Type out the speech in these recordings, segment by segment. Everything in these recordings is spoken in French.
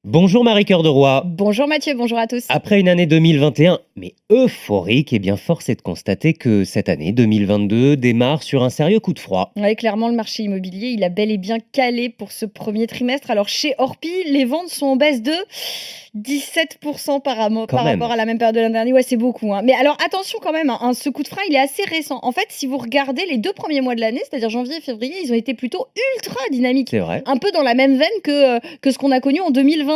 Bonjour Marie-Cœur de Roy. Bonjour Mathieu, bonjour à tous. Après une année 2021, mais euphorique, eh bien force est de constater que cette année 2022 démarre sur un sérieux coup de froid. Ouais, clairement, le marché immobilier, il a bel et bien calé pour ce premier trimestre. Alors, chez Orpi, les ventes sont en baisse de 17% Quand par même. rapport à la même période de l'année dernière. Ouais, c'est beaucoup, hein. Mais alors, attention quand même, hein, ce coup de frein, il est assez récent. En fait, si vous regardez les 2 premiers mois de l'année, c'est-à-dire janvier et février, ils ont été plutôt ultra dynamiques. C'est vrai. Un peu dans la même veine que ce qu'on a connu en 2021.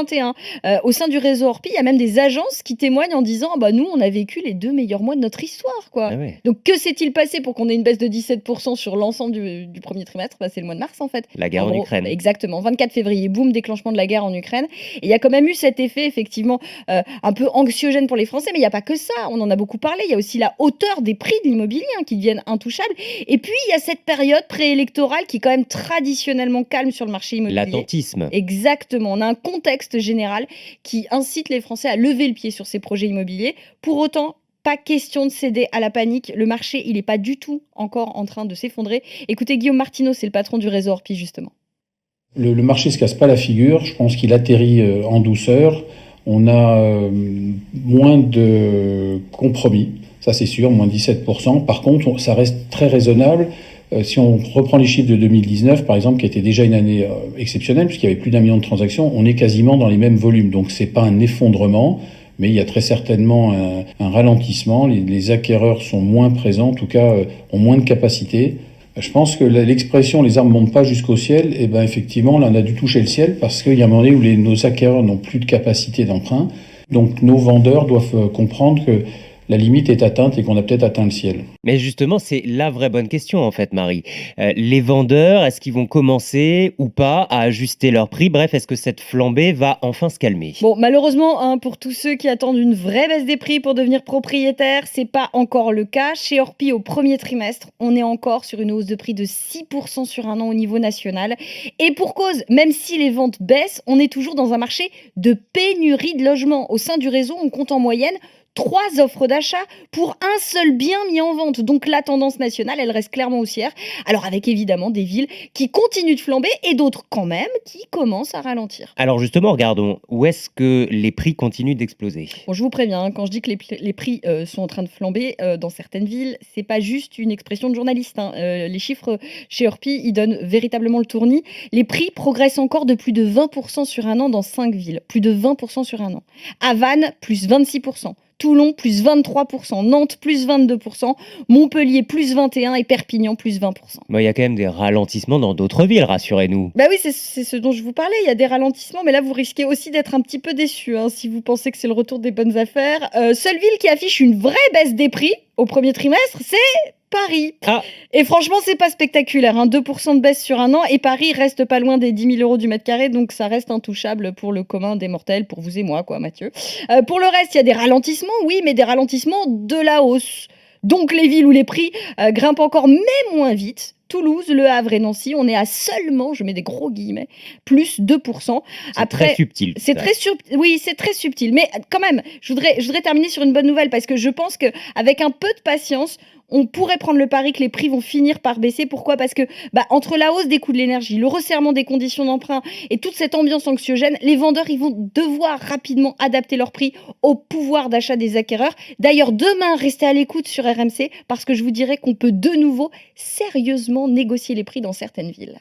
Au sein du réseau Orpi, il y a même des agences qui témoignent en disant ah bah, nous, on a vécu les 2 meilleurs mois de notre histoire, quoi. Ah ouais. Donc, que s'est-il passé pour qu'on ait une baisse de 17% sur l'ensemble du premier trimestre? Bah, c'est le mois de mars, en fait. La guerre En en gros, Ukraine. exactement. 24 février, boum, déclenchement de la guerre en Ukraine. Et il y a quand même eu cet effet, effectivement, un peu anxiogène pour les Français. Mais il n'y a pas que ça. On en a beaucoup parlé. Il y a aussi la hauteur des prix de l'immobilier, hein, qui deviennent intouchables. Et puis, il y a cette période préélectorale qui est quand même traditionnellement calme sur le marché immobilier. L'attentisme. Exactement. On a un contexte général qui incite les Français à lever le pied sur ces projets immobiliers. Pour autant, pas question de céder à la panique. Le marché, il n'est pas du tout encore en train de s'effondrer. Écoutez, Guillaume Martineau, c'est le patron du réseau Orpi, justement. Le marché se casse pas la figure. Je pense qu'il atterrit en douceur. On a moins de compromis, ça c'est sûr, moins 17%. Par contre, ça reste très raisonnable. Si on reprend les chiffres de 2019, par exemple, qui était déjà une année exceptionnelle, puisqu'il y avait plus d'1 million de transactions, on est quasiment dans les mêmes volumes. Donc c'est pas un effondrement, mais il y a très certainement un ralentissement. Les acquéreurs sont moins présents, en tout cas ont moins de capacité. Je pense que l'expression les arbres ne montent pas jusqu'au ciel, eh ben effectivement, là, on a dû toucher le ciel parce qu'il y a un moment donné où nos acquéreurs n'ont plus de capacité d'emprunt. Donc nos vendeurs doivent comprendre que la limite est atteinte et qu'on a peut-être atteint le ciel. Mais justement, c'est la vraie bonne question en fait, Marie. Les vendeurs, est-ce qu'ils vont commencer ou pas à ajuster leur prix? Bref, est-ce que cette flambée va enfin se calmer? Bon, malheureusement, hein, pour tous ceux qui attendent une vraie baisse des prix pour devenir propriétaire, c'est pas encore le cas. Chez Orpi, au premier trimestre, on est encore sur une hausse de prix de 6% sur un an au niveau national. Et pour cause, même si les ventes baissent, on est toujours dans un marché de pénurie de logements. Au sein du réseau, on compte en moyenne 3 offres d'achat pour un seul bien mis en vente. Donc la tendance nationale, elle reste clairement haussière. Alors avec évidemment des villes qui continuent de flamber et d'autres quand même qui commencent à ralentir. Alors justement, regardons, où est-ce que les prix continuent d'exploser? Bon, je vous préviens, hein, quand je dis que les prix sont en train de flamber dans certaines villes, c'est pas juste une expression de journaliste, hein. Les chiffres chez Orpi, ils donnent véritablement le tournis. Les prix progressent encore de plus de 20% sur un an dans 5 villes. Plus de 20% sur un an. À Vannes, plus 26%. Toulon, plus 23%. Nantes, plus 22%. Montpellier, plus 21%. Et Perpignan, plus 20%. Bon, il y a quand même des ralentissements dans d'autres villes, rassurez-nous. Bah oui, c'est ce dont je vous parlais. Il y a des ralentissements, mais là, vous risquez aussi d'être un petit peu déçus, hein, si vous pensez que c'est le retour des bonnes affaires. Seule ville qui affiche une vraie baisse des prix au premier trimestre, c'est Paris. Ah, Et franchement, c'est pas spectaculaire, hein, 2% de baisse sur un an. Et Paris reste pas loin des 10 000 euros du mètre carré, donc ça reste intouchable pour le commun des mortels, pour vous et moi, quoi, Mathieu. Pour le reste, il y a des ralentissements, oui, mais des ralentissements de la hausse. Donc les villes où les prix grimpent encore, mais moins vite. Toulouse, Le Havre et Nancy, on est à seulement, je mets des gros guillemets, plus 2%. c'est très subtil tout C'est ça. très oui, c'est très subtil. Mais quand même, je voudrais terminer sur une bonne nouvelle parce que je pense qu'avec un peu de patience, on pourrait prendre le pari que les prix vont finir par baisser. Pourquoi? Parce que entre la hausse des coûts de l'énergie, le resserrement des conditions d'emprunt et toute cette ambiance anxiogène, les vendeurs ils vont devoir rapidement adapter leur prix au pouvoir d'achat des acquéreurs. D'ailleurs, demain, restez à l'écoute sur RMC parce que je vous dirai qu'on peut de nouveau sérieusement négocier les prix dans certaines villes.